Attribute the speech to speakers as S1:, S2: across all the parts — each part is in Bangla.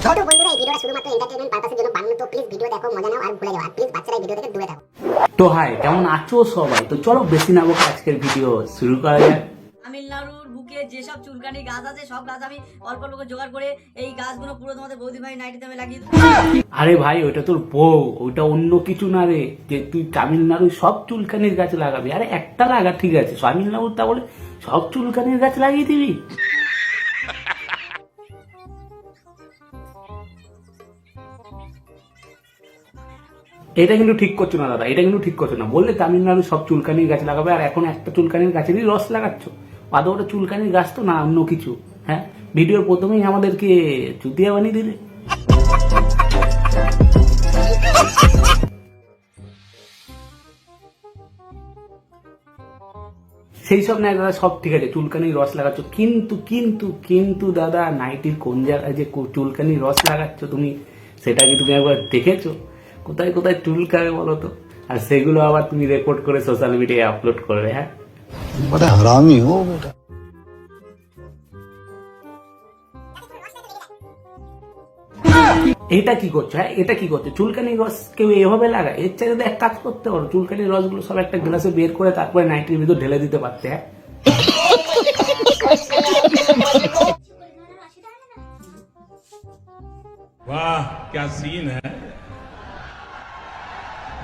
S1: ছোট বন্ধুরা, এই ভিডিওটা শুধুমাত্র এন্টারটেইনমেন্ট পারপাসের জন্য বানানো। তো প্লিজ ভিডিও দেখো, মজা নাও আর ভুলে যাও। আর প্লিজ বাচ্চারা এই ভিডিও থেকে দূরে থাকো।
S2: তো হাই, কেমন আছো সবাই? তো চলো বেশি না বকে আজকের ভিডিও শুরু করা যাক।
S3: তামিলনাড়ুর বুকে যেসব চুলকানি গাছ আছে সব গাছ আমি অল্প অল্প করে জোগাড় করে এই গাছগুলো পুরো তোমাদের বৌদি ভাই নাইটিতে আমি লাগিয়ে দেবো।
S2: আরে ভাই, ওইটা তোর বউ, ওইটা অন্য কিছু না রে। যে তুই তামিলনাড়ুর সব চুলকানির গাছ লাগাবি। আরে একটা লাগা ঠিক আছে, তামিলনাড়ুর তা বলে সব চুলকানির গাছ লাগিয়ে দিবি? এটা কিন্তু ঠিক করছো না দাদা, এটা কিন্তু ঠিক করছো না। বললে তামিলনাড়ু সব চুলকানির গাছ লাগাবে, আর এখন একটা চুলকানির গাছেরই রস লাগাচ্ছ। আদৌ ওটা চুলকানির গাছ তো না, অন্য কিছু। হ্যাঁ, ভিডিওর প্রথমেই আমাদেরকে চুতিয়া বানিয়ে দিলে। সেই সব না দাদা, সব ঠিক আছে, চুলকানির রস লাগাচ্ছ, কিন্তু কিন্তু কিন্তু দাদা, নাইটির কোন জায়গায় যে চুলকানির রস লাগাচ্ছ তুমি, সেটা কি তুমি একবার দেখেছো? কোথায় কোথায় চুলকাবে বলো তো? আর সেগুলো আবার তুমি রেকর্ড করে সোশ্যাল মিডিয়ায় আপলোড করবে। হ্যাঁ,
S4: बड़ा हरामी हो बेटा।
S2: এটা কি করছো? হ্যাঁ, এটা কি করছো? চুলকানির রস কেউ এভাবে লাগায়? এর চাইতে এক কাজ করতে পারো, চুলকানির রসগুলো সব একটা গ্লাসে বের করে তারপরে নাইটির ভিতর ঢেলে দিতে পারতে। হ্যাঁ,
S5: वाह क्या सीन है,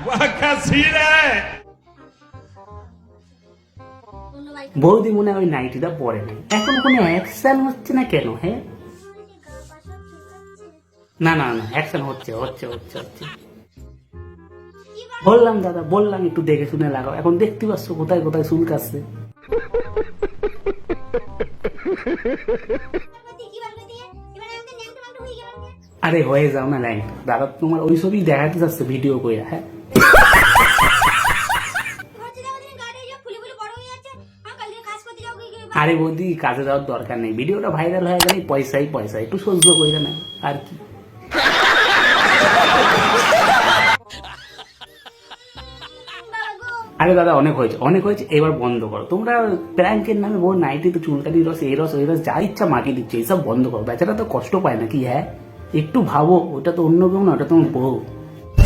S5: वाह क्या सीन है।
S2: বৌদি মনে হয় ওই নাইটিটা পরে নেই, এখন কোনো অ্যাকশন হচ্ছে না কেন? হ্যাঁ, না না না, অ্যাকশন হচ্ছে হচ্ছে হচ্ছে হচ্ছে বললাম দাদা, বললাম একটু দেখে শুনে লাগাও। এখন দেখতে পাচ্ছ কোথায় কোথায় চুলকাচ্ছে। আরে হয়ে যাও না লাইন দাদা, তোমার ওই সবই দেখাতে চাচ্ছে ভিডিও করে। হ্যাঁ, আরে বৌদি, কাজে যাওয়ার দরকার নেই, ভিডিওটা ভাইরাল হয়ে গেলে পয়সাই পয়সা, একটু সহ্য করে না আর কি। আরে দাদা, অনেক হয়েছে অনেক হয়েছে, এবার বন্ধ করো। তোমরা প্র্যাঙ্কের নামে বল নাইটিতে চুলকানি রস, এই রস ওই রস যা ইচ্ছা মাটি দিচ্ছে, এইসব বন্ধ করো। বেচারা তো কষ্ট পায় নাকি? হ্যাঁ, একটু ভাবো, ওটা তো অন্য কেউ না, ওটা তোমার বউ।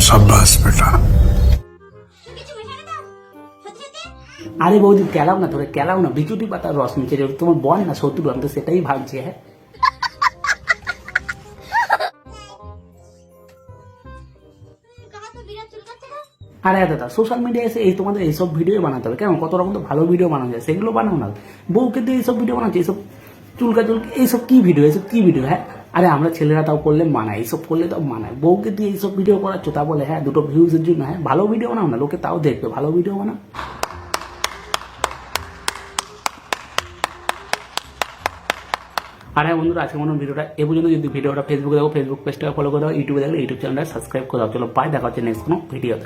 S4: शाबाश बेटा।
S2: আরে বৌদি, কেলাও না, ধরে কেলাও না, বিচুটি পাতার রস নিচে তোমার বল না শত্রু, আমি তো সেটাই ভাবছি। হ্যাঁ, আরে দাদা, সোশ্যাল মিডিয়ায় এসে এই তোমাদের এইসব ভিডিও বানাতে হবে কেন? কত রকম তো ভালো ভিডিও বানানো যায়, সেগুলো বানাও না। বউকে দিয়ে এইসব ভিডিও বানাচ্ছে, এইসব চুলকা চুলকি, এইসব কি ভিডিও, এইসব কি ভিডিও? হ্যাঁ, আরে আমরা ছেলেরা তাও করলে মানায়, এইসব করলে তাও মানায়, বউকে দিয়ে এইসব ভিডিও করাচ্ছ তা বলে হ্যাঁ দুটো ভিউজের জন্য? হ্যাঁ, ভালো ভিডিও বানাও না, লোকে তাও দেখবে, ভালো ভিডিও বানাও। আর হ্যাঁ বন্ধুরা, আজকে মনে ভিডিওটা এ পর্যন্ত। যদি ভিডিওটা ফেসবুকে দেখো, ফেসবুক পেজটাকে ফলো করে দাও, ইউটিউবে দেখলে ইউটিউব চ্যানেলটা সাবস্ক্রাইব করে দাও। চলো বাই, দেখা হচ্ছে নেক্সট কোনো ভিডিওতে।